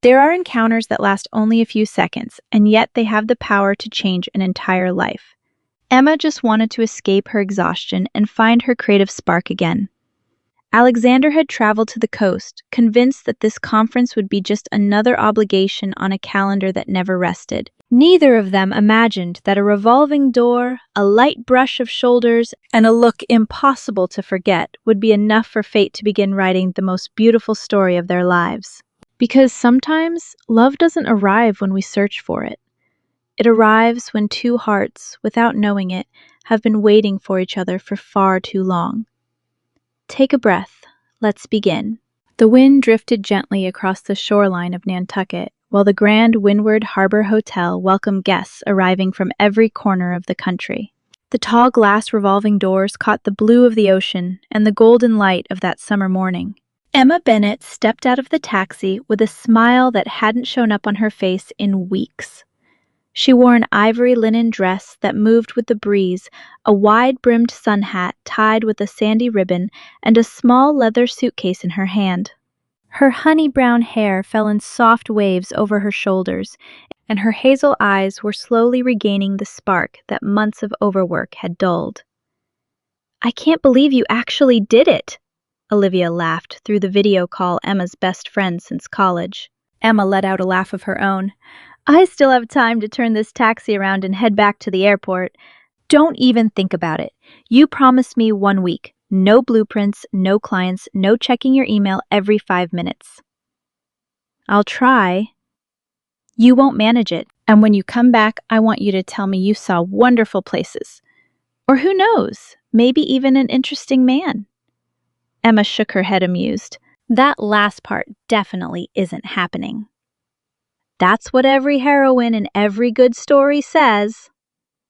There are encounters that last only a few seconds, and yet they have the power to change an entire life. Emma just wanted to escape her exhaustion and find her creative spark again. Alexander had traveled to the coast, convinced that this conference would be just another obligation on a calendar that never rested. Neither of them imagined that a revolving door, a light brush of shoulders, and a look impossible to forget would be enough for fate to begin writing the most beautiful story of their lives. Because sometimes love doesn't arrive when we search for it. It arrives when two hearts, without knowing it, have been waiting for each other for far too long. Take a breath. Let's begin. The wind drifted gently across the shoreline of Nantucket, while the grand Windward Harbor Hotel welcomed guests arriving from every corner of the country. The tall glass revolving doors caught the blue of the ocean and the golden light of that summer morning. Emma Bennett stepped out of the taxi with a smile that hadn't shown up on her face in weeks. She wore an ivory linen dress that moved with the breeze, a wide-brimmed sun hat tied with a sandy ribbon, and a small leather suitcase in her hand. Her honey-brown hair fell in soft waves over her shoulders, and her hazel eyes were slowly regaining the spark that months of overwork had dulled. "I can't believe you actually did it," Olivia laughed through the video call, Emma's best friend since college. Emma let out a laugh of her own. "I still have time to turn this taxi around and head back to the airport." "Don't even think about it. You promised me 1 week. No blueprints, no clients, no checking your email every 5 minutes." "I'll try." "You won't manage it, and when you come back, I want you to tell me you saw wonderful places. Or who knows, maybe even an interesting man." Emma shook her head, amused. "That last part definitely isn't happening." "That's what every heroine in every good story says."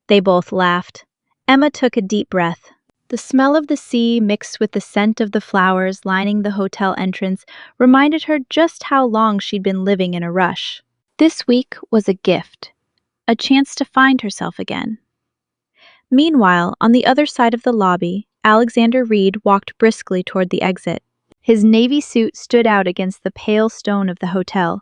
They both laughed. Emma took a deep breath. The smell of the sea mixed with the scent of the flowers lining the hotel entrance reminded her just how long she'd been living in a rush. This week was a gift, a chance to find herself again. Meanwhile, on the other side of the lobby, Alexander Reed walked briskly toward the exit. His navy suit stood out against the pale stone of the hotel.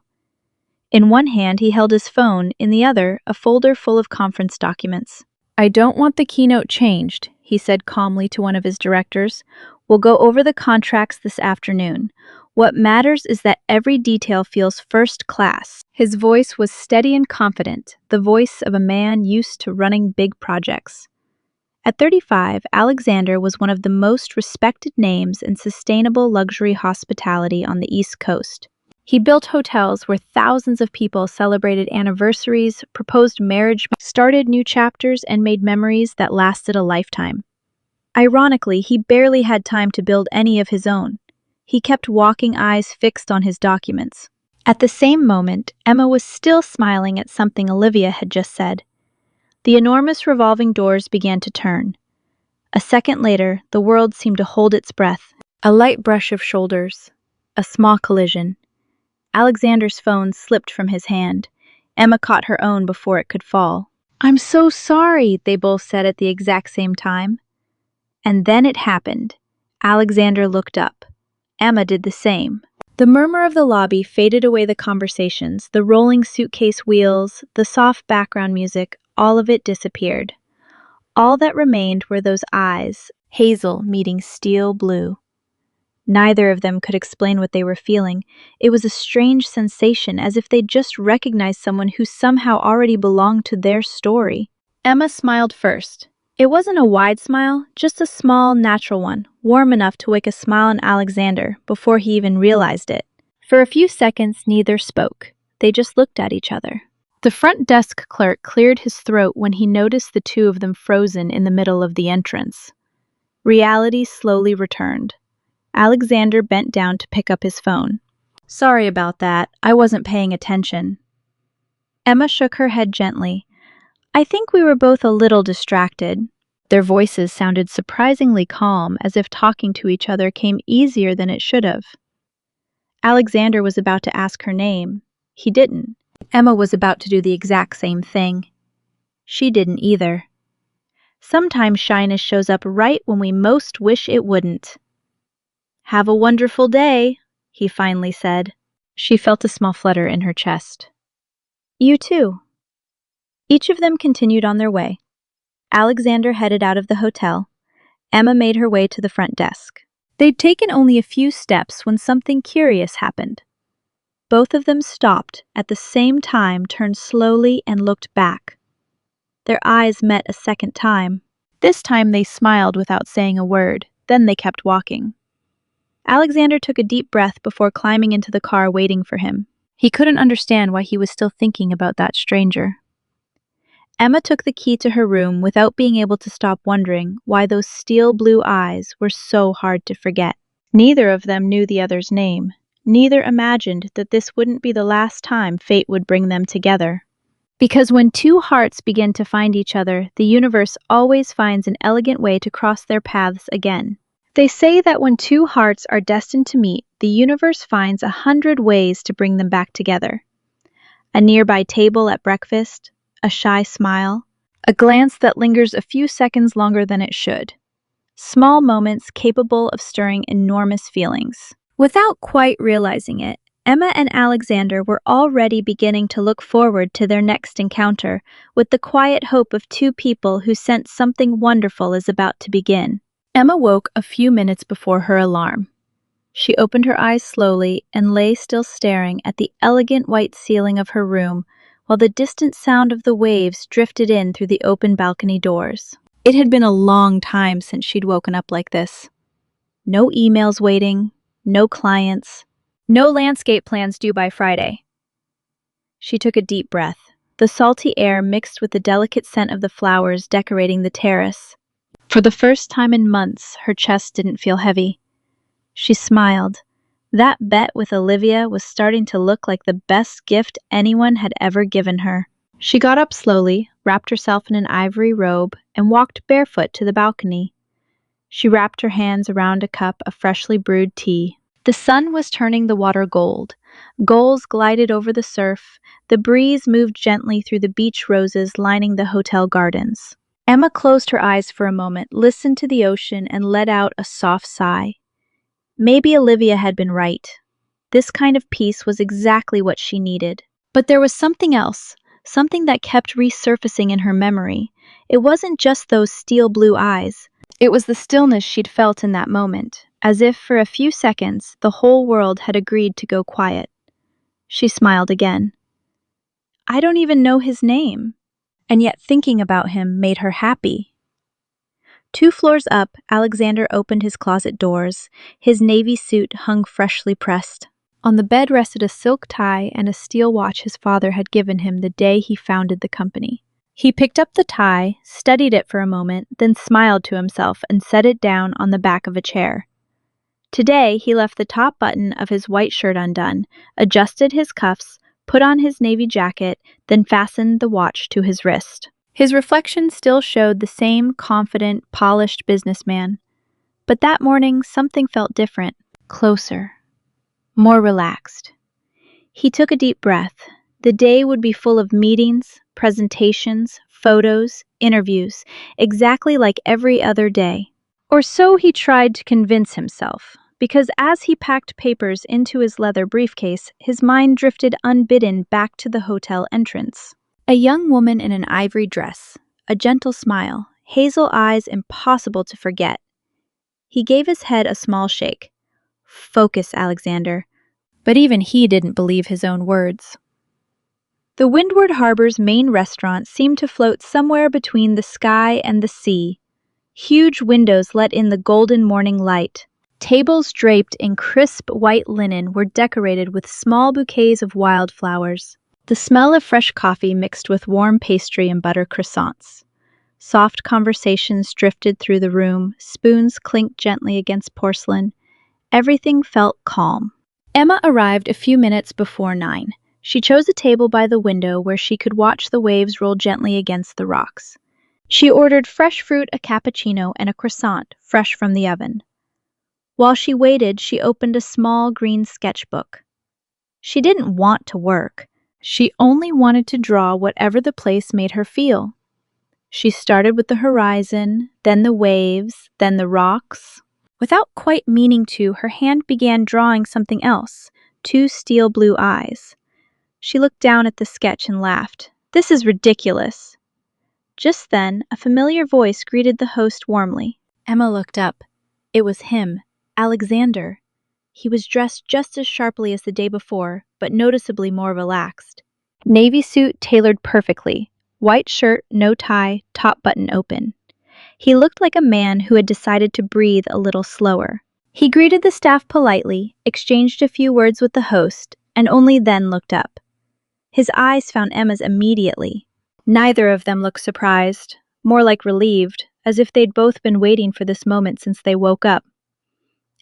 In one hand, he held his phone, in the other, a folder full of conference documents. "I don't want the keynote changed," he said calmly to one of his directors. "We'll go over the contracts this afternoon. What matters is that every detail feels first class." His voice was steady and confident, the voice of a man used to running big projects. At 35, Alexander was one of the most respected names in sustainable luxury hospitality on the East Coast. He built hotels where thousands of people celebrated anniversaries, proposed marriage, started new chapters, and made memories that lasted a lifetime. Ironically, he barely had time to build any of his own. He kept walking, eyes fixed on his documents. At the same moment, Emma was still smiling at something Olivia had just said. The enormous revolving doors began to turn. A second later, the world seemed to hold its breath. A light brush of shoulders. A small collision. Alexander's phone slipped from his hand. Emma caught her own before it could fall. "I'm so sorry," they both said at the exact same time. And then it happened. Alexander looked up. Emma did the same. The murmur of the lobby faded away, the conversations, the rolling suitcase wheels, the soft background music, all of it disappeared. All that remained were those eyes, hazel meeting steel blue. Neither of them could explain what they were feeling. It was a strange sensation, as if they'd just recognized someone who somehow already belonged to their story. Emma smiled first. It wasn't a wide smile, just a small, natural one, warm enough to wake a smile in Alexander before he even realized it. For a few seconds, neither spoke. They just looked at each other. The front desk clerk cleared his throat when he noticed the two of them frozen in the middle of the entrance. Reality slowly returned. Alexander bent down to pick up his phone. "Sorry about that. I wasn't paying attention." Emma shook her head gently. "I think we were both a little distracted." Their voices sounded surprisingly calm, as if talking to each other came easier than it should have. Alexander was about to ask her name. He didn't. Emma was about to do the exact same thing. She didn't either. Sometimes shyness shows up right when we most wish it wouldn't. "Have a wonderful day," he finally said. She felt a small flutter in her chest. You too. Each of them continued on their way. Alexander headed out of the hotel. Emma made her way to the front desk. They'd taken only a few steps when something curious happened. Both of them stopped at the same time, turned slowly, and looked back. Their eyes met a second time. This time they smiled without saying a word, then they kept walking. Alexander took a deep breath before climbing into the car waiting for him. He couldn't understand why he was still thinking about that stranger. Emma took the key to her room without being able to stop wondering why those steel blue eyes were so hard to forget. Neither of them knew the other's name. Neither imagined that this wouldn't be the last time fate would bring them together. Because when two hearts begin to find each other, the universe always finds an elegant way to cross their paths again. They say that when two hearts are destined to meet, the universe finds 100 ways to bring them back together. A nearby table at breakfast, a shy smile, a glance that lingers a few seconds longer than it should. Small moments capable of stirring enormous feelings. Without quite realizing it, Emma and Alexander were already beginning to look forward to their next encounter, with the quiet hope of two people who sense something wonderful is about to begin. Emma woke a few minutes before her alarm. She opened her eyes slowly and lay still staring at the elegant white ceiling of her room while the distant sound of the waves drifted in through the open balcony doors. It had been a long time since she'd woken up like this. No emails waiting, no clients, no landscape plans due by Friday. She took a deep breath. The salty air mixed with the delicate scent of the flowers decorating the terrace. For the first time in months, her chest didn't feel heavy. She smiled. That bet with Olivia was starting to look like the best gift anyone had ever given her. She got up slowly, wrapped herself in an ivory robe, and walked barefoot to the balcony. She wrapped her hands around a cup of freshly brewed tea. The sun was turning the water gold. Gulls glided over the surf. The breeze moved gently through the beach roses lining the hotel gardens. Emma closed her eyes for a moment, listened to the ocean, and let out a soft sigh. Maybe Olivia had been right. This kind of peace was exactly what she needed. But there was something else, something that kept resurfacing in her memory. It wasn't just those steel blue eyes. It was the stillness she'd felt in that moment, as if for a few seconds the whole world had agreed to go quiet. She smiled again. I don't even know his name, and yet thinking about him made her happy. 2 floors up, Alexander opened his closet doors. His navy suit hung freshly pressed. On the bed rested a silk tie and a steel watch his father had given him the day he founded the company. He picked up the tie, studied it for a moment, then smiled to himself and set it down on the back of a chair. Today, he left the top button of his white shirt undone, adjusted his cuffs, put on his navy jacket, then fastened the watch to his wrist. His reflection still showed the same confident, polished businessman. But that morning, something felt different, closer, more relaxed. He took a deep breath. The day would be full of meetings, presentations, photos, interviews, exactly like every other day. Or so he tried to convince himself, because as he packed papers into his leather briefcase, his mind drifted unbidden back to the hotel entrance. A young woman in an ivory dress, a gentle smile, hazel eyes impossible to forget. He gave his head a small shake. Focus, Alexander. But even he didn't believe his own words. The Windward Harbor's main restaurant seemed to float somewhere between the sky and the sea. Huge windows let in the golden morning light. Tables draped in crisp white linen were decorated with small bouquets of wildflowers. The smell of fresh coffee mixed with warm pastry and butter croissants. Soft conversations drifted through the room, spoons clinked gently against porcelain. Everything felt calm. Emma arrived a few minutes before 9. She chose a table by the window where she could watch the waves roll gently against the rocks. She ordered fresh fruit, a cappuccino, and a croissant, fresh from the oven. While she waited, she opened a small green sketchbook. She didn't want to work. She only wanted to draw whatever the place made her feel. She started with the horizon, then the waves, then the rocks. Without quite meaning to, her hand began drawing something else, two steel blue eyes. She looked down at the sketch and laughed. "This is ridiculous." Just then, a familiar voice greeted the host warmly. Emma looked up. It was him, Alexander. He was dressed just as sharply as the day before, but noticeably more relaxed. Navy suit tailored perfectly, white shirt, no tie, top button open. He looked like a man who had decided to breathe a little slower. He greeted the staff politely, exchanged a few words with the host, and only then looked up. His eyes found Emma's immediately. Neither of them looked surprised, more like relieved, as if they'd both been waiting for this moment since they woke up.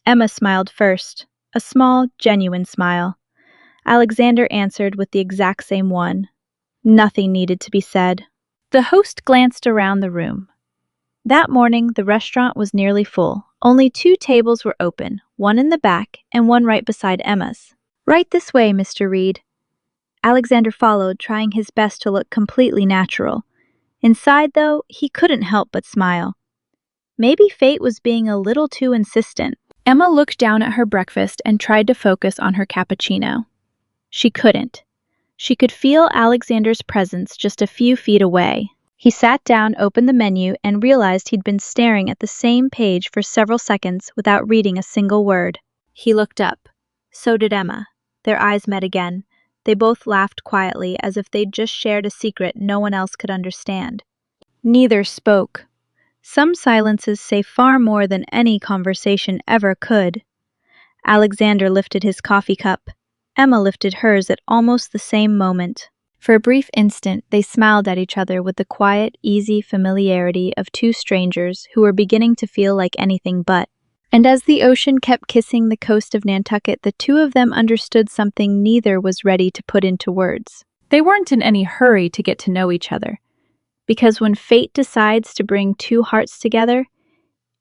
Emma smiled first, a small, genuine smile. Alexander answered with the exact same one. Nothing needed to be said. The host glanced around the room. That morning, the restaurant was nearly full. Only 2 tables were open, one in the back and one right beside Emma's. "Right this way, Mr. Reed." Alexander followed, trying his best to look completely natural. Inside, though, he couldn't help but smile. Maybe fate was being a little too insistent. Emma looked down at her breakfast and tried to focus on her cappuccino. She couldn't. She could feel Alexander's presence just a few feet away. He sat down, opened the menu, and realized he'd been staring at the same page for several seconds without reading a single word. He looked up. So did Emma. Their eyes met again. They both laughed quietly, as if they'd just shared a secret no one else could understand. Neither spoke. Some silences say far more than any conversation ever could. Alexander lifted his coffee cup. Emma lifted hers at almost the same moment. For a brief instant, they smiled at each other with the quiet, easy familiarity of 2 strangers who were beginning to feel like anything but. And as the ocean kept kissing the coast of Nantucket, the 2 of them understood something neither was ready to put into words. They weren't in any hurry to get to know each other, because when fate decides to bring 2 hearts together,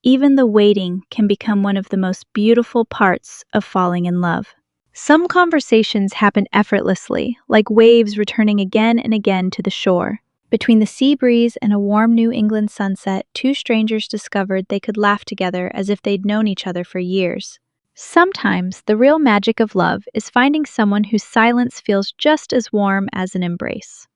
even the waiting can become one of the most beautiful parts of falling in love. Some conversations happen effortlessly, like waves returning again and again to the shore. Between the sea breeze and a warm New England sunset, 2 strangers discovered they could laugh together as if they'd known each other for years. Sometimes, the real magic of love is finding someone whose silence feels just as warm as an embrace.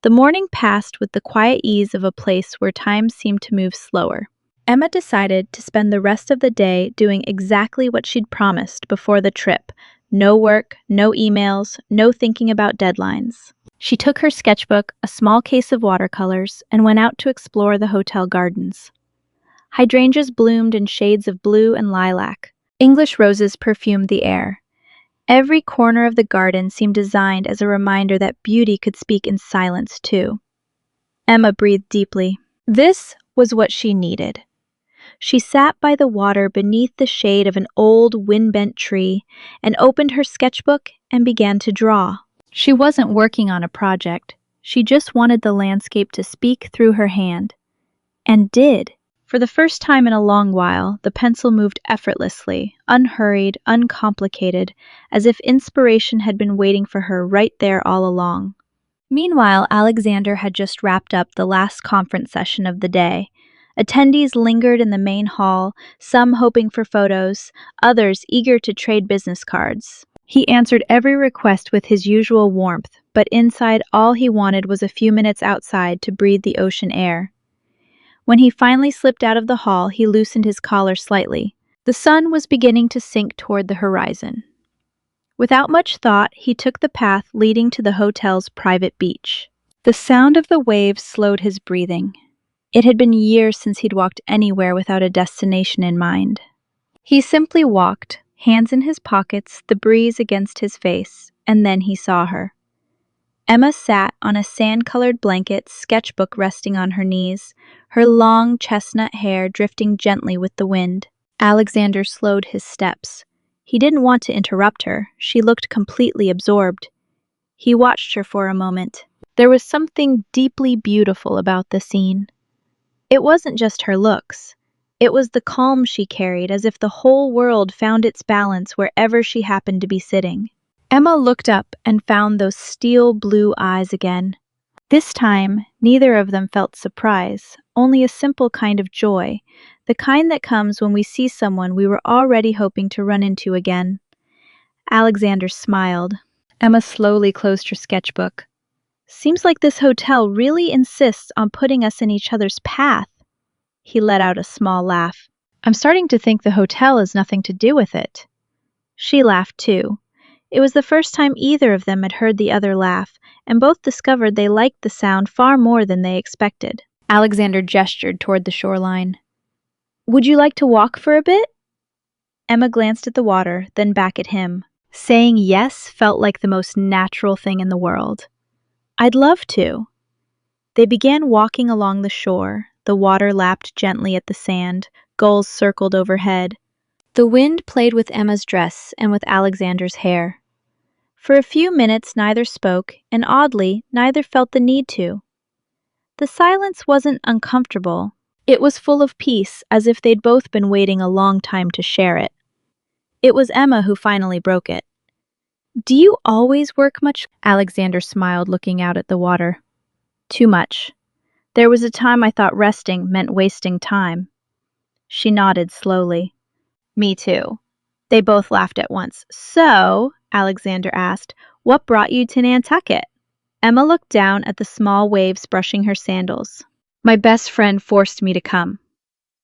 The morning passed with the quiet ease of a place where time seemed to move slower. Emma decided to spend the rest of the day doing exactly what she'd promised before the trip. No work, no emails, no thinking about deadlines. She took her sketchbook, a small case of watercolors, and went out to explore the hotel gardens. Hydrangeas bloomed in shades of blue and lilac. English roses perfumed the air. Every corner of the garden seemed designed as a reminder that beauty could speak in silence, too. Emma breathed deeply. This was what she needed. She sat by the water beneath the shade of an old, wind-bent tree and opened her sketchbook and began to draw. She wasn't working on a project. She just wanted the landscape to speak through her hand. And did. For the first time in a long while, the pencil moved effortlessly, unhurried, uncomplicated, as if inspiration had been waiting for her right there all along. Meanwhile, Alexander had just wrapped up the last conference session of the day. Attendees lingered in the main hall, some hoping for photos, others eager to trade business cards. He answered every request with his usual warmth, but inside all he wanted was a few minutes outside to breathe the ocean air. When he finally slipped out of the hall, he loosened his collar slightly. The sun was beginning to sink toward the horizon. Without much thought, he took the path leading to the hotel's private beach. The sound of the waves slowed his breathing. It had been years since he'd walked anywhere without a destination in mind. He simply walked, hands in his pockets, the breeze against his face, and then he saw her. Emma sat on a sand-colored blanket, sketchbook resting on her knees, her long chestnut hair drifting gently with the wind. Alexander slowed his steps. He didn't want to interrupt her. She looked completely absorbed. He watched her for a moment. There was something deeply beautiful about the scene. It wasn't just her looks. It was the calm she carried, as if the whole world found its balance wherever she happened to be sitting. Emma looked up and found those steel blue eyes again. This time, neither of them felt surprise, only a simple kind of joy, the kind that comes when we see someone we were already hoping to run into again. Alexander smiled. Emma slowly closed her sketchbook. Seems like this hotel really insists on putting us in each other's path. He let out a small laugh. I'm starting to think the hotel has nothing to do with it. She laughed too. It was the first time either of them had heard the other laugh, and both discovered they liked the sound far more than they expected. Alexander gestured toward the shoreline. Would you like to walk for a bit? Emma glanced at the water, then back at him. Saying yes felt like the most natural thing in the world. I'd love to. They began walking along the shore. The water lapped gently at the sand. Gulls circled overhead. The wind played with Emma's dress and with Alexander's hair. For a few minutes neither spoke, and oddly, neither felt the need to. The silence wasn't uncomfortable. It was full of peace, as if they'd both been waiting a long time to share it. It was Emma who finally broke it. Do you always work much? Alexander smiled, looking out at the water. Too much. There was a time I thought resting meant wasting time. She nodded slowly. Me too. They both laughed at once. So, Alexander asked, what brought you to Nantucket? Emma looked down at the small waves brushing her sandals. My best friend forced me to come.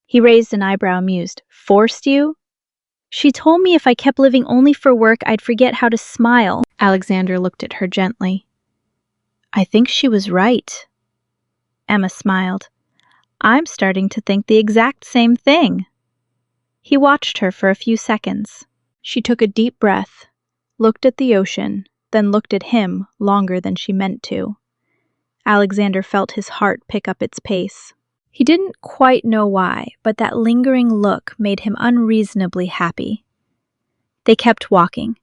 He raised an eyebrow, amused. Forced you? She told me if I kept living only for work, I'd forget how to smile. Alexander looked at her gently. I think she was right. Emma smiled. I'm starting to think the exact same thing. He watched her for a few seconds. She took a deep breath, looked at the ocean, then looked at him longer than she meant to. Alexander felt his heart pick up its pace. He didn't quite know why, but that lingering look made him unreasonably happy. They kept walking.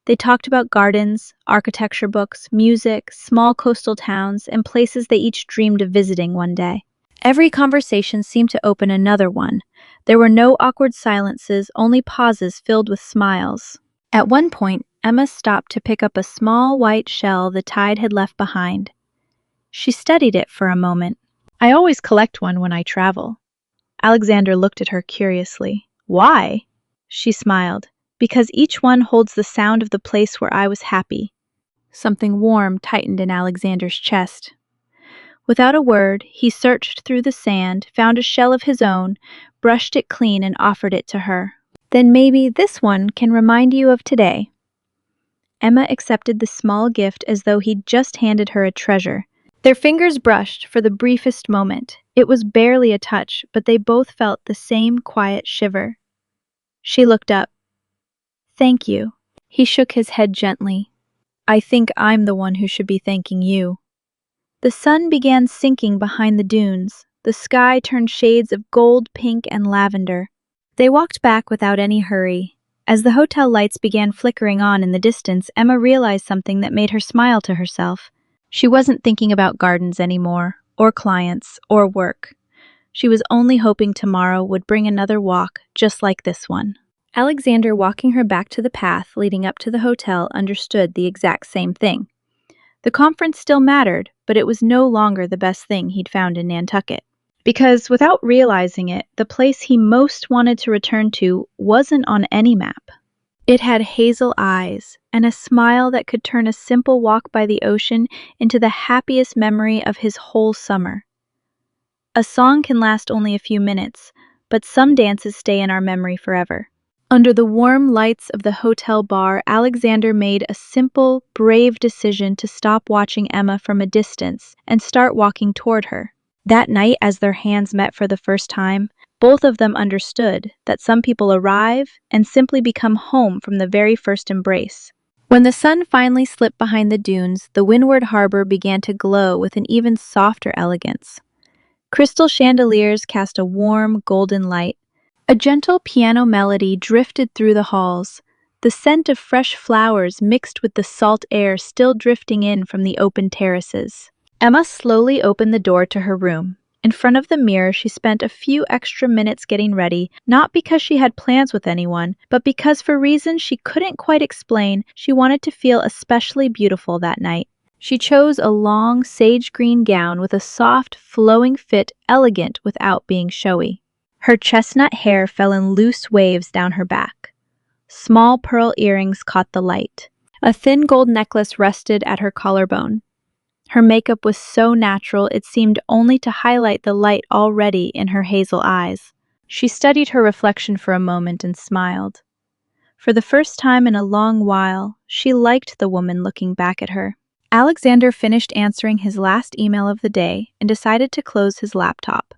They talked about gardens, architecture books, music, small coastal towns, and places they each dreamed of visiting one day. Every conversation seemed to open another one. There were no awkward silences, only pauses filled with smiles. At one point, Emma stopped to pick up a small white shell the tide had left behind. She studied it for a moment. I always collect one when I travel. Alexander looked at her curiously. Why? She smiled. Because each one holds the sound of the place where I was happy. Something warm tightened in Alexander's chest. Without a word, he searched through the sand, found a shell of his own, brushed it clean and offered it to her. Then maybe this one can remind you of today. Emma accepted the small gift as though he'd just handed her a treasure. Their fingers brushed for the briefest moment. It was barely a touch, but they both felt the same quiet shiver. She looked up. Thank you. He shook his head gently. I think I'm the one who should be thanking you. The sun began sinking behind the dunes. The sky turned shades of gold, pink, and lavender. They walked back without any hurry. As the hotel lights began flickering on in the distance, Emma realized something that made her smile to herself. She wasn't thinking about gardens anymore, or clients, or work. She was only hoping tomorrow would bring another walk just like this one. Alexander, walking her back to the path leading up to the hotel, understood the exact same thing. The conference still mattered, but it was no longer the best thing he'd found in Nantucket. Because, without realizing it, the place he most wanted to return to wasn't on any map. It had hazel eyes and a smile that could turn a simple walk by the ocean into the happiest memory of his whole summer. A song can last only a few minutes, but some dances stay in our memory forever. Under the warm lights of the hotel bar, Alexander made a simple, brave decision to stop watching Emma from a distance and start walking toward her. That night, as their hands met for the first time, both of them understood that some people arrive and simply become home from the very first embrace. When the sun finally slipped behind the dunes, the Windward Harbor began to glow with an even softer elegance. Crystal chandeliers cast a warm, golden light. A gentle piano melody drifted through the halls, the scent of fresh flowers mixed with the salt air still drifting in from the open terraces. Emma slowly opened the door to her room. In front of the mirror, she spent a few extra minutes getting ready, not because she had plans with anyone, but because for reasons she couldn't quite explain, she wanted to feel especially beautiful that night. She chose a long, sage green gown with a soft, flowing fit, elegant without being showy. Her chestnut hair fell in loose waves down her back. Small pearl earrings caught the light. A thin gold necklace rested at her collarbone. Her makeup was so natural it seemed only to highlight the light already in her hazel eyes. She studied her reflection for a moment and smiled. For the first time in a long while, she liked the woman looking back at her. Alexander finished answering his last email of the day and decided to close his laptop.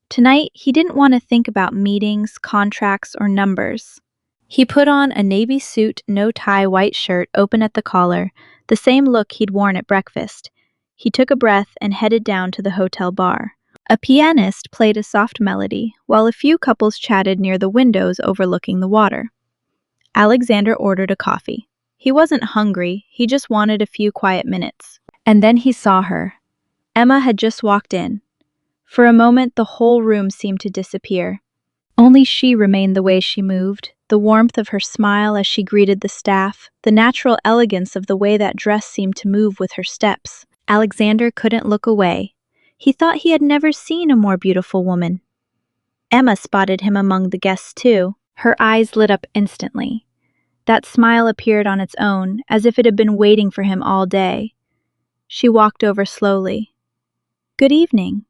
Tonight, he didn't want to think about meetings, contracts, or numbers. He put on a navy suit, no-tie white shirt open at the collar, the same look he'd worn at breakfast. He took a breath and headed down to the hotel bar. A pianist played a soft melody, while a few couples chatted near the windows overlooking the water. Alexander ordered a coffee. He wasn't hungry, he just wanted a few quiet minutes. And then he saw her. Emma had just walked in. For a moment, the whole room seemed to disappear. Only she remained the way she moved, the warmth of her smile as she greeted the staff, the natural elegance of the way that dress seemed to move with her steps. Alexander couldn't look away. He thought he had never seen a more beautiful woman. Emma spotted him among the guests too. Her eyes lit up instantly. That smile appeared on its own, as if it had been waiting for him all day. She walked over slowly. "Good evening."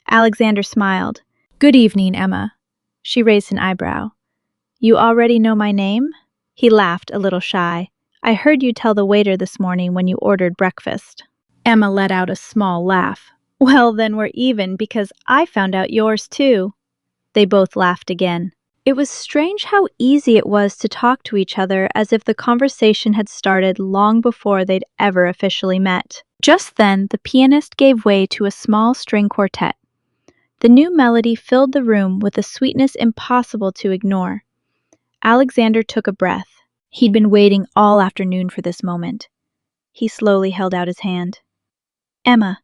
Alexander smiled. "Good evening, Emma." She raised an eyebrow. "You already know my name?" He laughed, a little shy. "I heard you tell the waiter this morning when you ordered breakfast." Emma let out a small laugh. "Well, then we're even because I found out yours too." They both laughed again. It was strange how easy it was to talk to each other as if the conversation had started long before they'd ever officially met. Just then, the pianist gave way to a small string quartet. The new melody filled the room with a sweetness impossible to ignore. Alexander took a breath. He'd been waiting all afternoon for this moment. He slowly held out his hand. "Emma,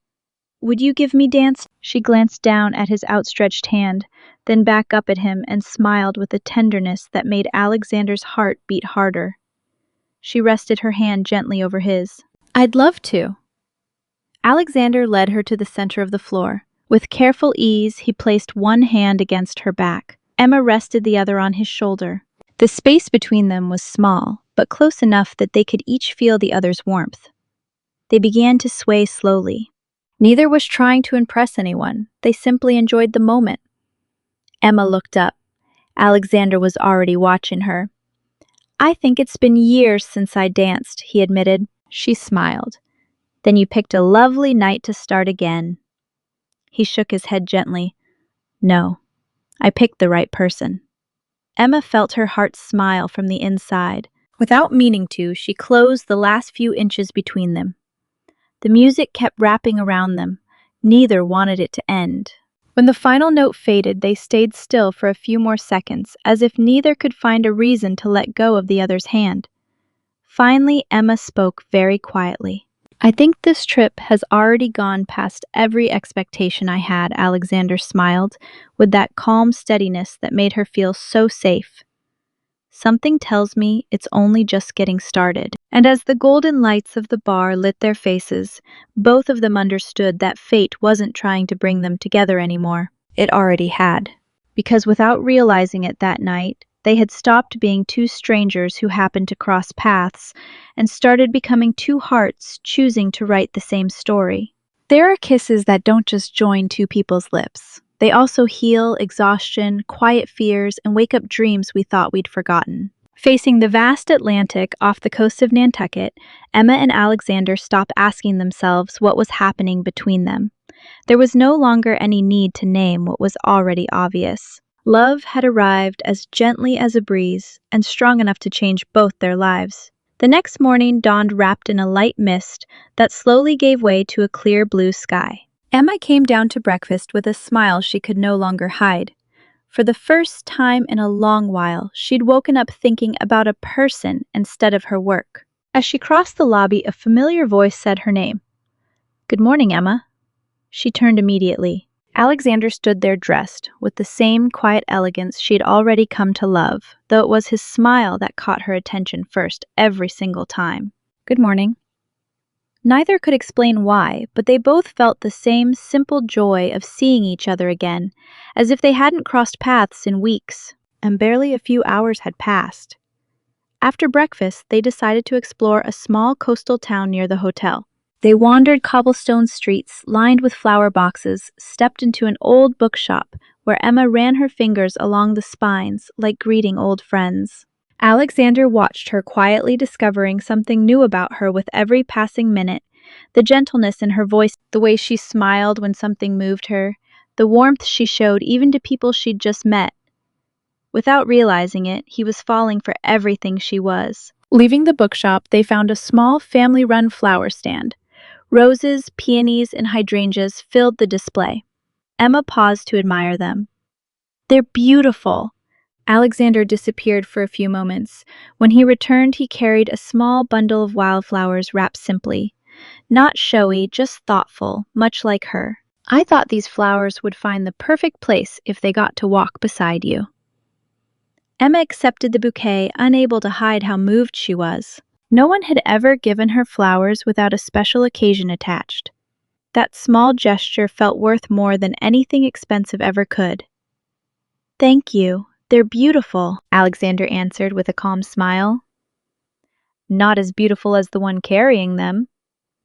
would you give me dance?" She glanced down at his outstretched hand, then back up at him and smiled with a tenderness that made Alexander's heart beat harder. She rested her hand gently over his. "I'd love to." Alexander led her to the center of the floor. With careful ease, he placed one hand against her back. Emma rested the other on his shoulder. The space between them was small, but close enough that they could each feel the other's warmth. They began to sway slowly. Neither was trying to impress anyone. They simply enjoyed the moment. Emma looked up. Alexander was already watching her. "I think it's been years since I danced," he admitted. She smiled. "Then you picked a lovely night to start again." He shook his head gently. "No, I picked the right person." Emma felt her heart smile from the inside. Without meaning to, she closed the last few inches between them. The music kept wrapping around them. Neither wanted it to end. When the final note faded, they stayed still for a few more seconds, as if neither could find a reason to let go of the other's hand. Finally, Emma spoke very quietly. "I think this trip has already gone past every expectation I had," Alexander smiled, with that calm steadiness that made her feel so safe. "Something tells me it's only just getting started." And as the golden lights of the bar lit their faces, both of them understood that fate wasn't trying to bring them together anymore. It already had. Because without realizing it that night, they had stopped being two strangers who happened to cross paths and started becoming two hearts choosing to write the same story. There are kisses that don't just join two people's lips. They also heal exhaustion, quiet fears, and wake up dreams we thought we'd forgotten. Facing the vast Atlantic off the coast of Nantucket, Emma and Alexander stopped asking themselves what was happening between them. There was no longer any need to name what was already obvious. Love had arrived as gently as a breeze and strong enough to change both their lives. The next morning dawned wrapped in a light mist that slowly gave way to a clear blue sky. Emma came down to breakfast with a smile she could no longer hide. For the first time in a long while, she'd woken up thinking about a person instead of her work. As she crossed the lobby, a familiar voice said her name. "Good morning, Emma." She turned immediately. Alexander stood there dressed, with the same quiet elegance she'd already come to love, though it was his smile that caught her attention first every single time. "Good morning." Neither could explain why, but they both felt the same simple joy of seeing each other again, as if they hadn't crossed paths in weeks, and barely a few hours had passed. After breakfast, they decided to explore a small coastal town near the hotel. They wandered cobblestone streets lined with flower boxes, stepped into an old bookshop where Emma ran her fingers along the spines like greeting old friends. Alexander watched her quietly discovering something new about her with every passing minute. The gentleness in her voice, the way she smiled when something moved her, the warmth she showed even to people she'd just met. Without realizing it, he was falling for everything she was. Leaving the bookshop, they found a small family-run flower stand. Roses, peonies, and hydrangeas filled the display. Emma paused to admire them. "They're beautiful." Alexander disappeared for a few moments. When he returned, he carried a small bundle of wildflowers wrapped simply. Not showy, just thoughtful, much like her. "I thought these flowers would find the perfect place if they got to walk beside you." Emma accepted the bouquet, unable to hide how moved she was. No one had ever given her flowers without a special occasion attached. That small gesture felt worth more than anything expensive ever could. "Thank you. They're beautiful," Alexander answered with a calm smile. "Not as beautiful as the one carrying them."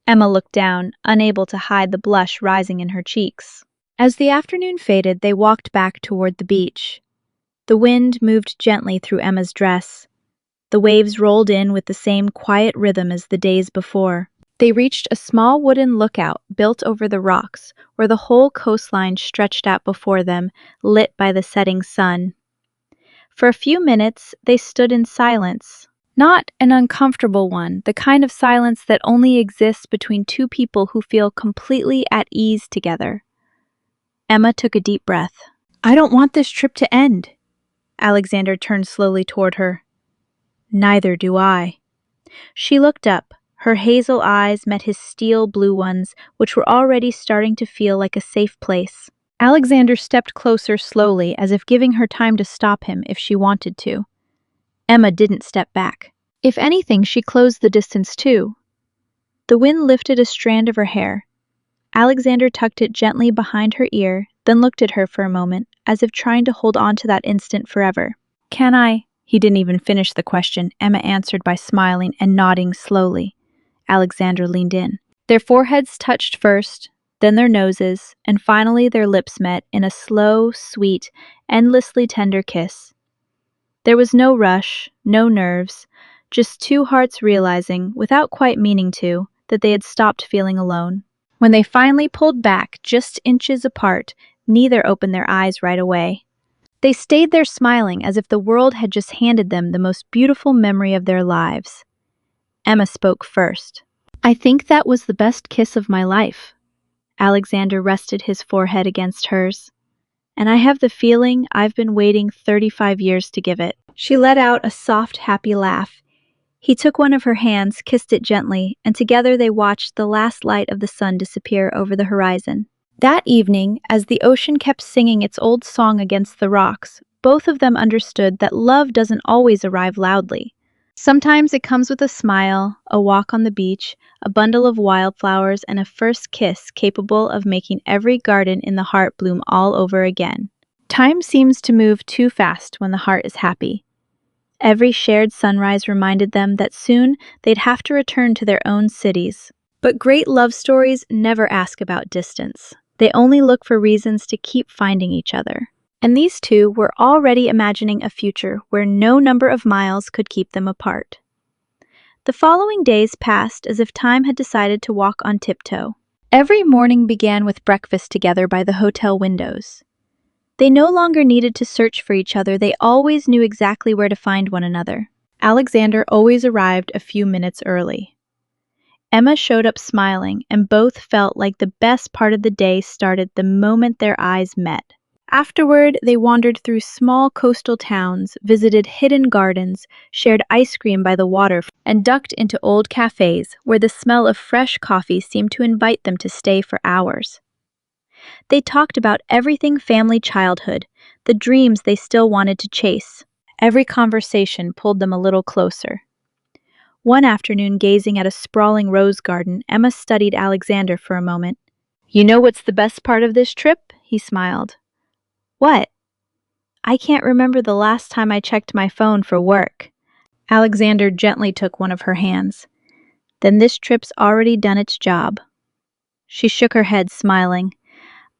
Emma looked down, unable to hide the blush rising in her cheeks. As the afternoon faded, they walked back toward the beach. The wind moved gently through Emma's dress. The waves rolled in with the same quiet rhythm as the days before. They reached a small wooden lookout built over the rocks, where the whole coastline stretched out before them, lit by the setting sun. For a few minutes, they stood in silence. Not an uncomfortable one, the kind of silence that only exists between two people who feel completely at ease together. Emma took a deep breath. "I don't want this trip to end." Alexander turned slowly toward her. "Neither do I." She looked up. Her hazel eyes met his steel blue ones, which were already starting to feel like a safe place. Alexander stepped closer slowly, as if giving her time to stop him if she wanted to. Emma didn't step back. If anything, she closed the distance too. The wind lifted a strand of her hair. Alexander tucked it gently behind her ear, then looked at her for a moment, as if trying to hold on to that instant forever. "Can I?" He didn't even finish the question. Emma answered by smiling and nodding slowly. Alexander leaned in. Their foreheads touched first, then their noses, and finally their lips met in a slow, sweet, endlessly tender kiss. There was no rush, no nerves, just two hearts realizing, without quite meaning to, that they had stopped feeling alone. When they finally pulled back, just inches apart, neither opened their eyes right away. They stayed there smiling as if the world had just handed them the most beautiful memory of their lives. Emma spoke first. "I think that was the best kiss of my life." Alexander rested his forehead against hers. "And I have the feeling I've been waiting 35 years to give it." She let out a soft, happy laugh. He took one of her hands, kissed it gently, and together they watched the last light of the sun disappear over the horizon. That evening, as the ocean kept singing its old song against the rocks, both of them understood that love doesn't always arrive loudly. Sometimes it comes with a smile, a walk on the beach, a bundle of wildflowers, and a first kiss capable of making every garden in the heart bloom all over again. Time seems to move too fast when the heart is happy. Every shared sunrise reminded them that soon they'd have to return to their own cities. But great love stories never ask about distance. They only look for reasons to keep finding each other. And these two were already imagining a future where no number of miles could keep them apart. The following days passed as if time had decided to walk on tiptoe. Every morning began with breakfast together by the hotel windows. They no longer needed to search for each other, they always knew exactly where to find one another. Alexander always arrived a few minutes early. Emma showed up smiling, and both felt like the best part of the day started the moment their eyes met. Afterward, they wandered through small coastal towns, visited hidden gardens, shared ice cream by the water, and ducked into old cafes where the smell of fresh coffee seemed to invite them to stay for hours. They talked about everything family childhood, the dreams they still wanted to chase. Every conversation pulled them a little closer. One afternoon, gazing at a sprawling rose garden, Emma studied Alexander for a moment. "You know what's the best part of this trip?" He smiled. "What?" "I can't remember the last time I checked my phone for work." Alexander gently took one of her hands. Then this trip's already done its job. She shook her head, smiling.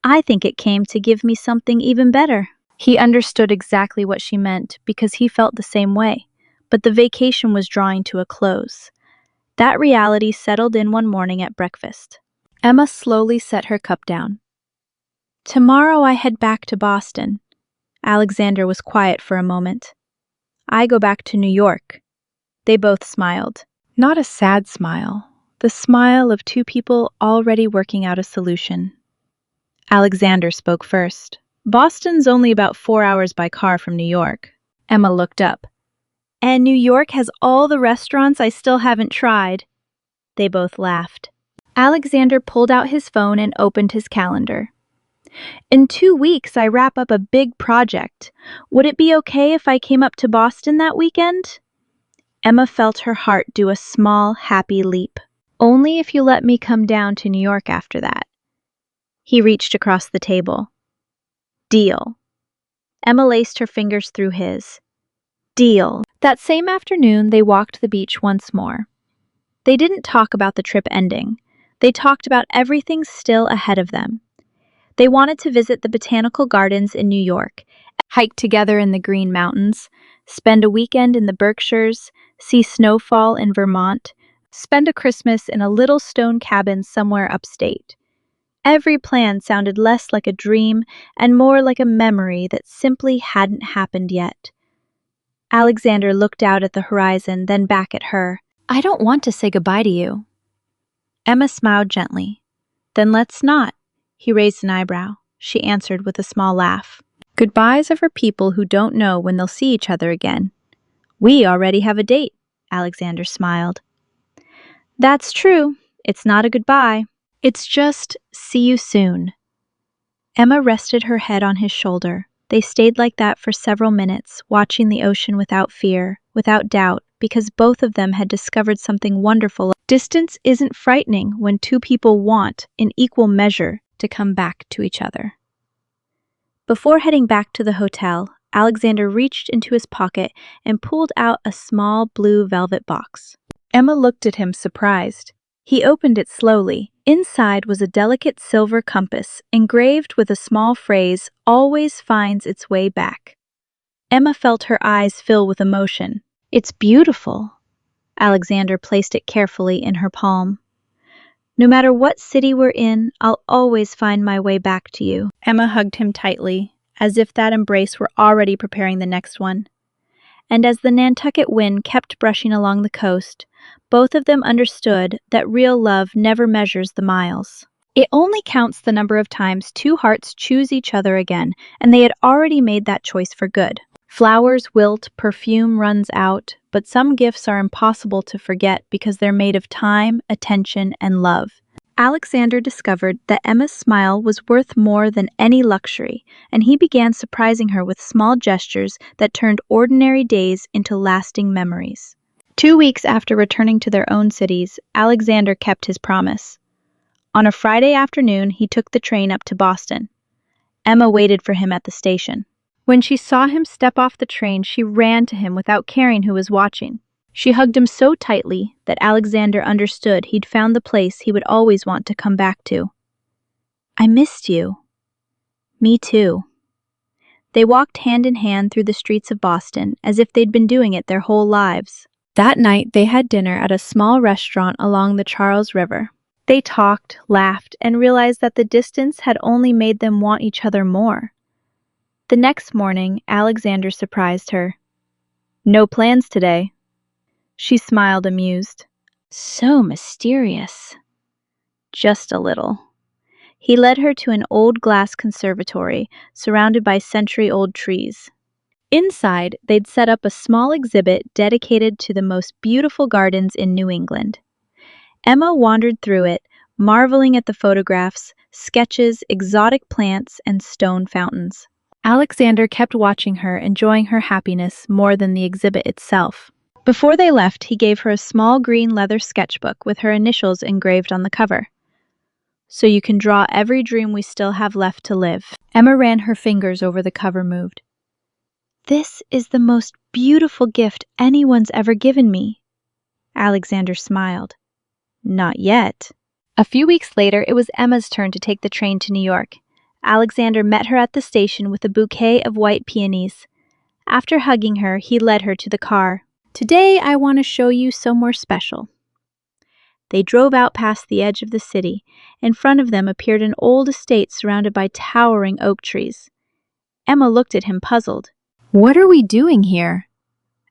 I think it came to give me something even better. He understood exactly what she meant because he felt the same way, but the vacation was drawing to a close. That reality settled in one morning at breakfast. Emma slowly set her cup down. Tomorrow I head back to Boston. Alexander was quiet for a moment. I go back to New York. They both smiled. Not a sad smile, the smile of two people already working out a solution. Alexander spoke first. Boston's only about 4 hours by car from New York. Emma looked up. And New York has all the restaurants I still haven't tried. They both laughed. Alexander pulled out his phone and opened his calendar. In 2 weeks, I wrap up a big project. Would it be okay if I came up to Boston that weekend? Emma felt her heart do a small, happy leap. Only if you let me come down to New York after that. He reached across the table. Deal. Emma laced her fingers through his. Deal. That same afternoon, they walked the beach once more. They didn't talk about the trip ending. They talked about everything still ahead of them. They wanted to visit the botanical gardens in New York, hike together in the Green Mountains, spend a weekend in the Berkshires, see snowfall in Vermont, spend a Christmas in a little stone cabin somewhere upstate. Every plan sounded less like a dream and more like a memory that simply hadn't happened yet. Alexander looked out at the horizon, then back at her. I don't want to say goodbye to you. Emma smiled gently. Then let's not. He raised an eyebrow. She answered with a small laugh. Goodbyes are for people who don't know when they'll see each other again. We already have a date, Alexander smiled. That's true. It's not a goodbye. It's just, see you soon. Emma rested her head on his shoulder. They stayed like that for several minutes, watching the ocean without fear, without doubt, because both of them had discovered something wonderful. Distance isn't frightening when two people want, in equal measure, to come back to each other. Before heading back to the hotel, Alexander reached into his pocket and pulled out a small blue velvet box. Emma looked at him, surprised. He opened it slowly. Inside was a delicate silver compass, engraved with a small phrase, "Always finds its way back." Emma felt her eyes fill with emotion. It's beautiful. Alexander placed it carefully in her palm. No matter what city we're in, I'll always find my way back to you. Emma hugged him tightly, as if that embrace were already preparing the next one. And as the Nantucket wind kept brushing along the coast, both of them understood that real love never measures the miles. It only counts the number of times two hearts choose each other again, and they had already made that choice for good. Flowers wilt, perfume runs out, but some gifts are impossible to forget because they're made of time, attention, and love. Alexander discovered that Emma's smile was worth more than any luxury, and he began surprising her with small gestures that turned ordinary days into lasting memories. 2 weeks after returning to their own cities, Alexander kept his promise. On a Friday afternoon, he took the train up to Boston. Emma waited for him at the station. When she saw him step off the train, she ran to him without caring who was watching. She hugged him so tightly that Alexander understood he'd found the place he would always want to come back to. I missed you. Me too. They walked hand in hand through the streets of Boston as if they'd been doing it their whole lives. That night, they had dinner at a small restaurant along the Charles River. They talked, laughed, and realized that the distance had only made them want each other more. The next morning, Alexander surprised her. No plans today. She smiled, amused. So mysterious. Just a little. He led her to an old glass conservatory surrounded by century-old trees. Inside, they'd set up a small exhibit dedicated to the most beautiful gardens in New England. Emma wandered through it, marveling at the photographs, sketches, exotic plants, and stone fountains. Alexander kept watching her, enjoying her happiness more than the exhibit itself. Before they left, he gave her a small green leather sketchbook with her initials engraved on the cover. So you can draw every dream we still have left to live. Emma ran her fingers over the cover, moved. This is the most beautiful gift anyone's ever given me. Alexander smiled. Not yet. A few weeks later, it was Emma's turn to take the train to New York. Alexander met her at the station with a bouquet of white peonies. After hugging her, he led her to the car. Today, I want to show you somewhere special. They drove out past the edge of the city. In front of them appeared an old estate surrounded by towering oak trees. Emma looked at him puzzled. What are we doing here?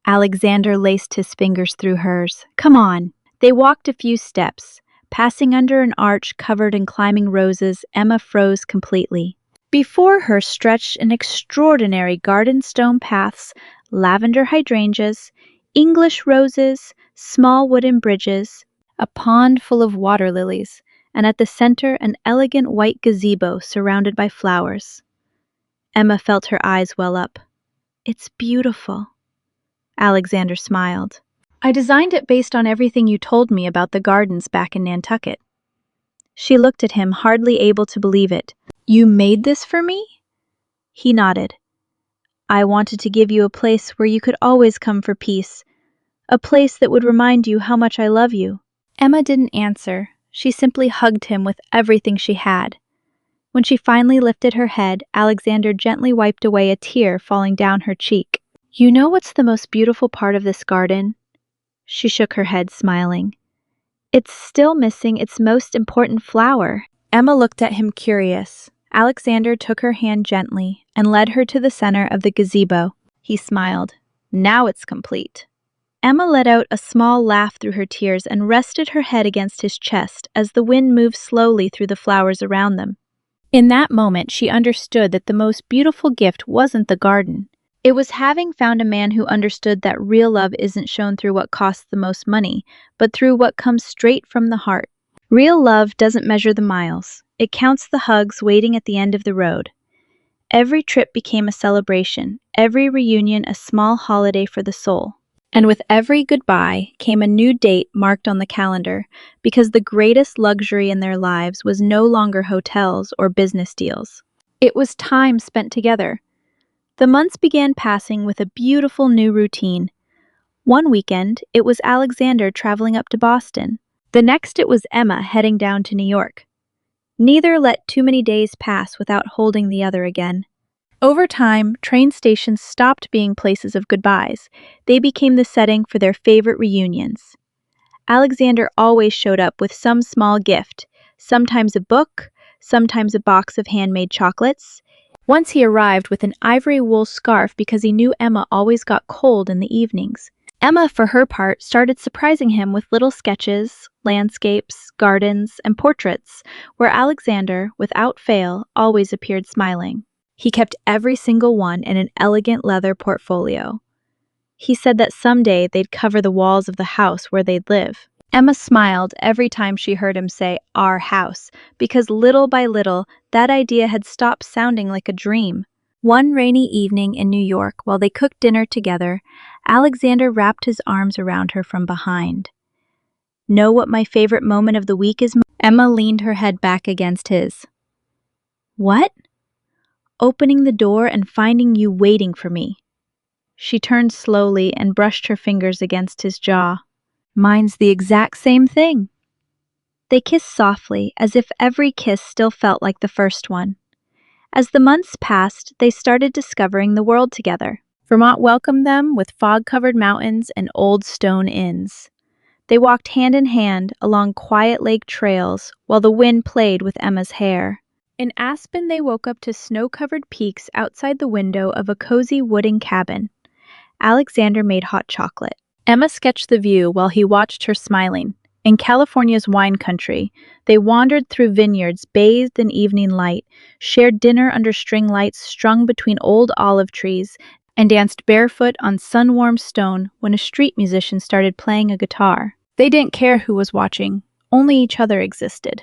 Alexander laced his fingers through hers. Come on. They walked a few steps. Passing under an arch covered in climbing roses, Emma froze completely. Before her stretched an extraordinary garden stone paths, lavender hydrangeas, English roses, small wooden bridges, a pond full of water lilies, and at the center an elegant white gazebo surrounded by flowers. Emma felt her eyes well up. It's beautiful. Alexander smiled. I designed it based on everything you told me about the gardens back in Nantucket. She looked at him, hardly able to believe it. You made this for me? He nodded. I wanted to give you a place where you could always come for peace, a place that would remind you how much I love you. Emma didn't answer. She simply hugged him with everything she had. When she finally lifted her head, Alexander gently wiped away a tear falling down her cheek. You know what's the most beautiful part of this garden? She shook her head, smiling. It's still missing its most important flower. Emma looked at him curious. Alexander took her hand gently and led her to the center of the gazebo. He smiled. Now it's complete. Emma let out a small laugh through her tears and rested her head against his chest as the wind moved slowly through the flowers around them. In that moment, she understood that the most beautiful gift wasn't the garden. It was having found a man who understood that real love isn't shown through what costs the most money, but through what comes straight from the heart. Real love doesn't measure the miles. It counts the hugs waiting at the end of the road. Every trip became a celebration, every reunion a small holiday for the soul. And with every goodbye came a new date marked on the calendar, because the greatest luxury in their lives was no longer hotels or business deals. It was time spent together. The months began passing with a beautiful new routine. One weekend, it was Alexander traveling up to Boston. The next, it was Emma heading down to New York. Neither let too many days pass without holding the other again. Over time, train stations stopped being places of goodbyes. They became the setting for their favorite reunions. Alexander always showed up with some small gift, sometimes a book, sometimes a box of handmade chocolates. Once he arrived with an ivory wool scarf because he knew Emma always got cold in the evenings. Emma, for her part, started surprising him with little sketches, landscapes, gardens, and portraits, where Alexander, without fail, always appeared smiling. He kept every single one in an elegant leather portfolio. He said that someday they'd cover the walls of the house where they'd live. Emma smiled every time she heard him say, "our house," because little by little, that idea had stopped sounding like a dream. One rainy evening in New York, while they cooked dinner together, Alexander wrapped his arms around her from behind. Know what my favorite moment of the week is? Emma leaned her head back against his. What? Opening the door and finding you waiting for me. She turned slowly and brushed her fingers against his jaw. Mine's the exact same thing. They kissed softly, as if every kiss still felt like the first one. As the months passed, they started discovering the world together. Vermont welcomed them with fog-covered mountains and old stone inns. They walked hand in hand along quiet lake trails while the wind played with Emma's hair. In Aspen, they woke up to snow-covered peaks outside the window of a cozy wooden cabin. Alexander made hot chocolate. Emma sketched the view while he watched her smiling. In California's wine country, they wandered through vineyards bathed in evening light, shared dinner under string lights strung between old olive trees, and danced barefoot on sun-warmed stone when a street musician started playing a guitar. They didn't care who was watching, only each other existed.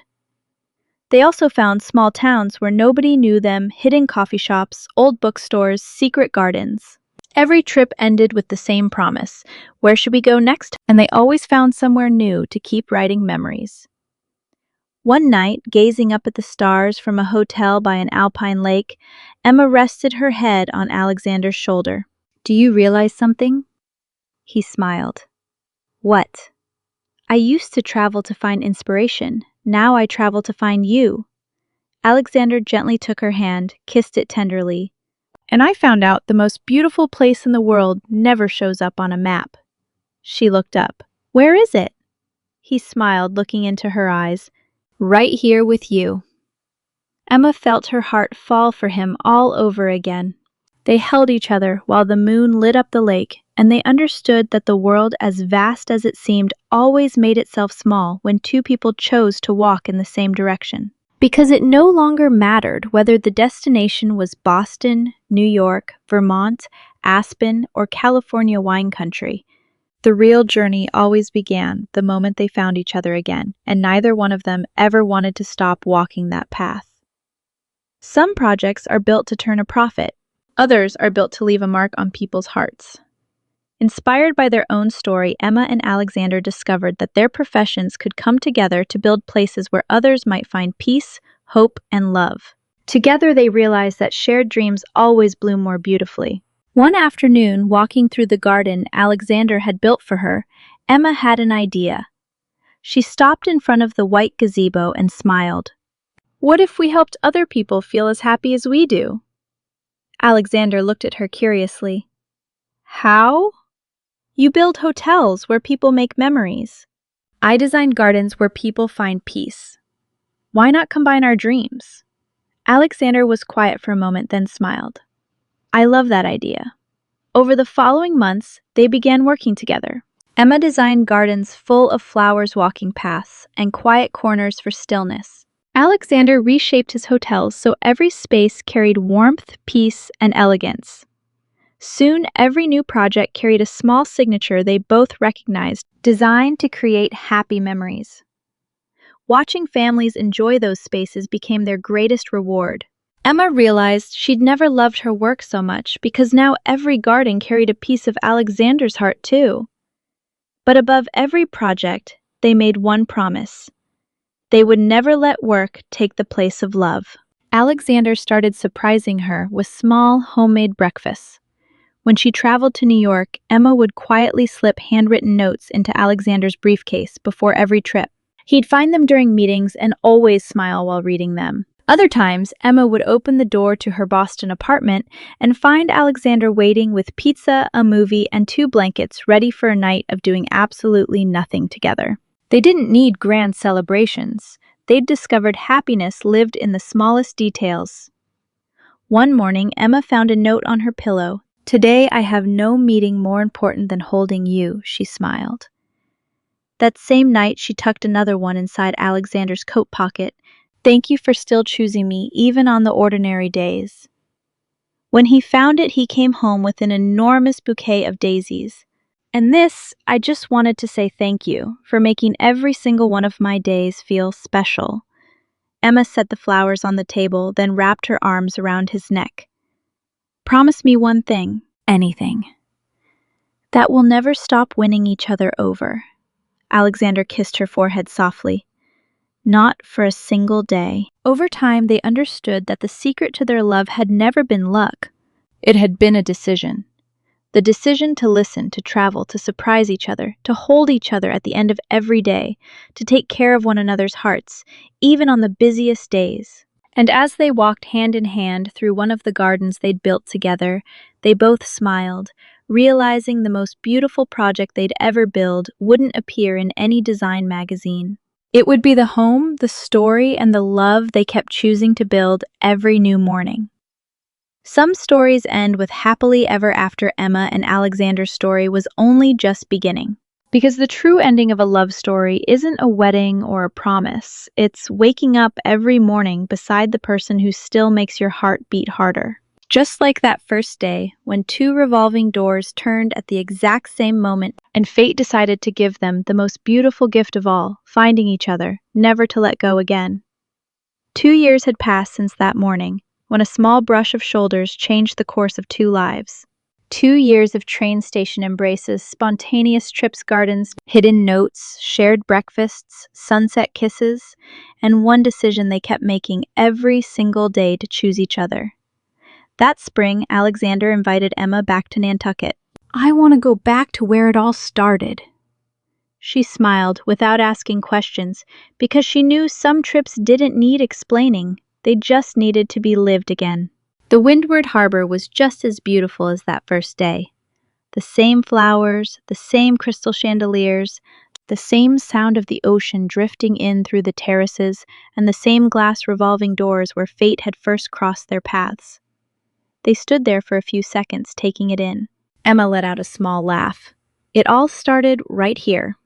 They also found small towns where nobody knew them, hidden coffee shops, old bookstores, secret gardens. Every trip ended with the same promise. Where should we go next? And they always found somewhere new to keep writing memories. One night, gazing up at the stars from a hotel by an alpine lake, Emma rested her head on Alexander's shoulder. Do you realize something? He smiled. What? I used to travel to find inspiration. Now I travel to find you. Alexander gently took her hand, kissed it tenderly. And I found out the most beautiful place in the world never shows up on a map. She looked up. Where is it? He smiled, looking into her eyes. Right here with you. Emma felt her heart fall for him all over again. They held each other while the moon lit up the lake, and they understood that the world, as vast as it seemed, always made itself small when two people chose to walk in the same direction. Because it no longer mattered whether the destination was Boston, New York, Vermont, Aspen, or California wine country. The real journey always began the moment they found each other again, and neither one of them ever wanted to stop walking that path. Some projects are built to turn a profit. Others are built to leave a mark on people's hearts. Inspired by their own story, Emma and Alexander discovered that their professions could come together to build places where others might find peace, hope, and love. Together they realized that shared dreams always bloom more beautifully. One afternoon, walking through the garden Alexander had built for her, Emma had an idea. She stopped in front of the white gazebo and smiled. What if we helped other people feel as happy as we do? Alexander looked at her curiously. How? You build hotels where people make memories. I design gardens where people find peace. Why not combine our dreams? Alexander was quiet for a moment, then smiled. I love that idea. Over the following months, they began working together. Emma designed gardens full of flowers, walking paths, and quiet corners for stillness. Alexander reshaped his hotels so every space carried warmth, peace, and elegance. Soon, every new project carried a small signature they both recognized, designed to create happy memories. Watching families enjoy those spaces became their greatest reward. Emma realized she'd never loved her work so much because now every garden carried a piece of Alexander's heart too. But above every project, they made one promise. They would never let work take the place of love. Alexander started surprising her with small, homemade breakfasts. When she traveled to New York, Emma would quietly slip handwritten notes into Alexander's briefcase before every trip. He'd find them during meetings and always smile while reading them. Other times, Emma would open the door to her Boston apartment and find Alexander waiting with pizza, a movie, and 2 blankets ready for a night of doing absolutely nothing together. They didn't need grand celebrations. They'd discovered happiness lived in the smallest details. One morning, Emma found a note on her pillow. Today I have no meeting more important than holding you, she smiled. That same night, she tucked another one inside Alexander's coat pocket. Thank you for still choosing me, even on the ordinary days. When he found it, he came home with an enormous bouquet of daisies. And this, I just wanted to say thank you for making every single one of my days feel special. Emma set the flowers on the table, then wrapped her arms around his neck. Promise me one thing, anything. That we'll never stop winning each other over. Alexander kissed her forehead softly. Not for a single day. Over time, they understood that the secret to their love had never been luck. It had been a decision. The decision to listen, to travel, to surprise each other, to hold each other at the end of every day, to take care of one another's hearts, even on the busiest days. And as they walked hand in hand through one of the gardens they'd built together, they both smiled, realizing the most beautiful project they'd ever build wouldn't appear in any design magazine. It would be the home, the story, and the love they kept choosing to build every new morning. Some stories end with happily ever after. Emma and Alexander's story was only just beginning. Because the true ending of a love story isn't a wedding or a promise. It's waking up every morning beside the person who still makes your heart beat harder. Just like that first day, when 2 revolving doors turned at the exact same moment and fate decided to give them the most beautiful gift of all, finding each other, never to let go again. 2 years had passed since that morning, when a small brush of shoulders changed the course of 2 lives. 2 years of train station embraces, spontaneous trips, gardens, hidden notes, shared breakfasts, sunset kisses, and one decision they kept making every single day to choose each other. That spring, Alexander invited Emma back to Nantucket. "I want to go back to where it all started." She smiled without asking questions because she knew some trips didn't need explaining, they just needed to be lived again. The Windward Harbor was just as beautiful as that first day. The same flowers, the same crystal chandeliers, the same sound of the ocean drifting in through the terraces, and the same glass revolving doors where fate had first crossed their paths. They stood there for a few seconds, taking it in. Emma let out a small laugh. "It all started right here."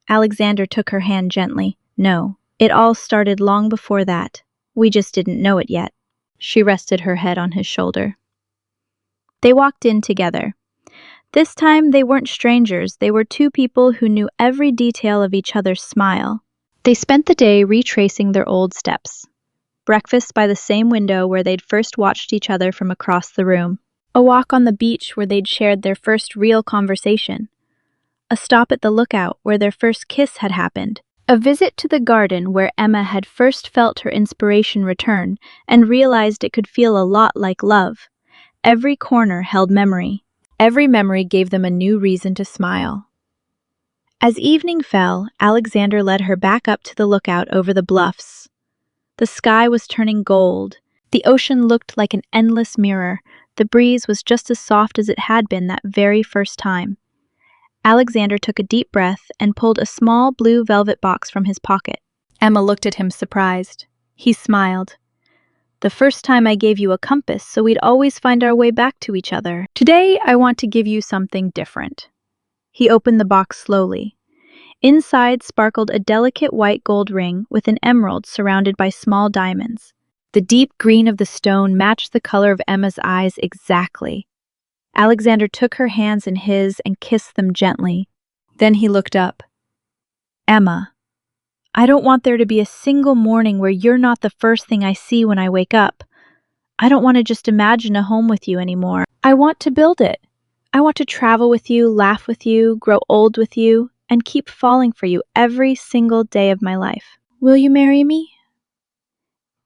Alexander took her hand gently. "No, it all started long before that. We just didn't know it yet." She rested her head on his shoulder. They walked in together. This time they weren't strangers, they were two people who knew every detail of each other's smile. They spent the day retracing their old steps. Breakfast by the same window where they'd first watched each other from across the room. A walk on the beach where they'd shared their first real conversation. A stop at the lookout where their first kiss had happened. A visit to the garden where Emma had first felt her inspiration return and realized it could feel a lot like love. Every corner held memory. Every memory gave them a new reason to smile. As evening fell, Alexander led her back up to the lookout over the bluffs. The sky was turning gold. The ocean looked like an endless mirror. The breeze was just as soft as it had been that very first time. Alexander took a deep breath and pulled a small blue velvet box from his pocket. Emma looked at him surprised. He smiled. "The first time I gave you a compass so we'd always find our way back to each other. Today I want to give you something different." He opened the box slowly. Inside sparkled a delicate white gold ring with an emerald surrounded by small diamonds. The deep green of the stone matched the color of Emma's eyes exactly. Alexander took her hands in his and kissed them gently. Then he looked up. "Emma, I don't want there to be a single morning where you're not the first thing I see when I wake up. I don't want to just imagine a home with you anymore. I want to build it. I want to travel with you, laugh with you, grow old with you, and keep falling for you every single day of my life. Will you marry me?"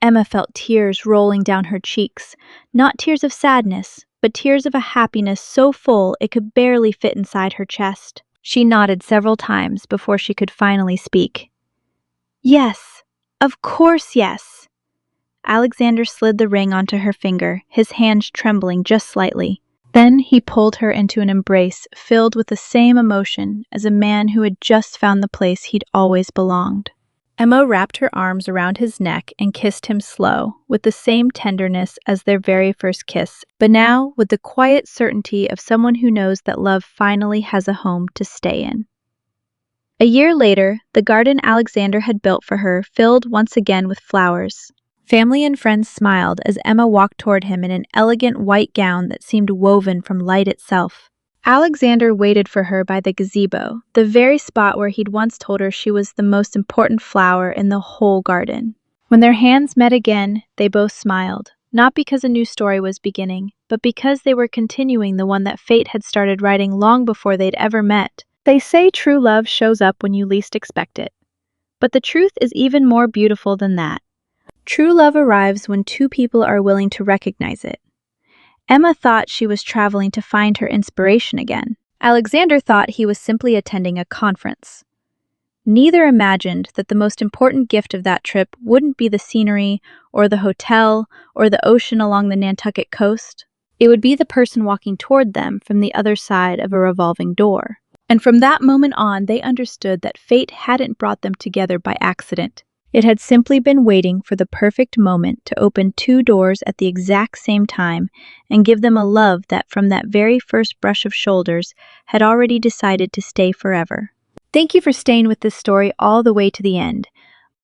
Emma felt tears rolling down her cheeks, not tears of sadness, but tears of a happiness so full it could barely fit inside her chest. She nodded several times before she could finally speak. "Yes, of course yes." Alexander slid the ring onto her finger, his hands trembling just slightly. Then he pulled her into an embrace filled with the same emotion as a man who had just found the place he'd always belonged. Emma wrapped her arms around his neck and kissed him slow, with the same tenderness as their very first kiss, but now with the quiet certainty of someone who knows that love finally has a home to stay in. A year later, the garden Alexander had built for her filled once again with flowers. Family and friends smiled as Emma walked toward him in an elegant white gown that seemed woven from light itself. Alexander waited for her by the gazebo, the very spot where he'd once told her she was the most important flower in the whole garden. When their hands met again, they both smiled, not because a new story was beginning, but because they were continuing the one that fate had started writing long before they'd ever met. They say true love shows up when you least expect it. But the truth is even more beautiful than that. True love arrives when two people are willing to recognize it. Emma thought she was traveling to find her inspiration again. Alexander thought he was simply attending a conference. Neither imagined that the most important gift of that trip wouldn't be the scenery, or the hotel, or the ocean along the Nantucket coast. It would be the person walking toward them from the other side of a revolving door. And from that moment on, they understood that fate hadn't brought them together by accident. It had simply been waiting for the perfect moment to open two doors at the exact same time and give them a love that from that very first brush of shoulders had already decided to stay forever. Thank you for staying with this story all the way to the end.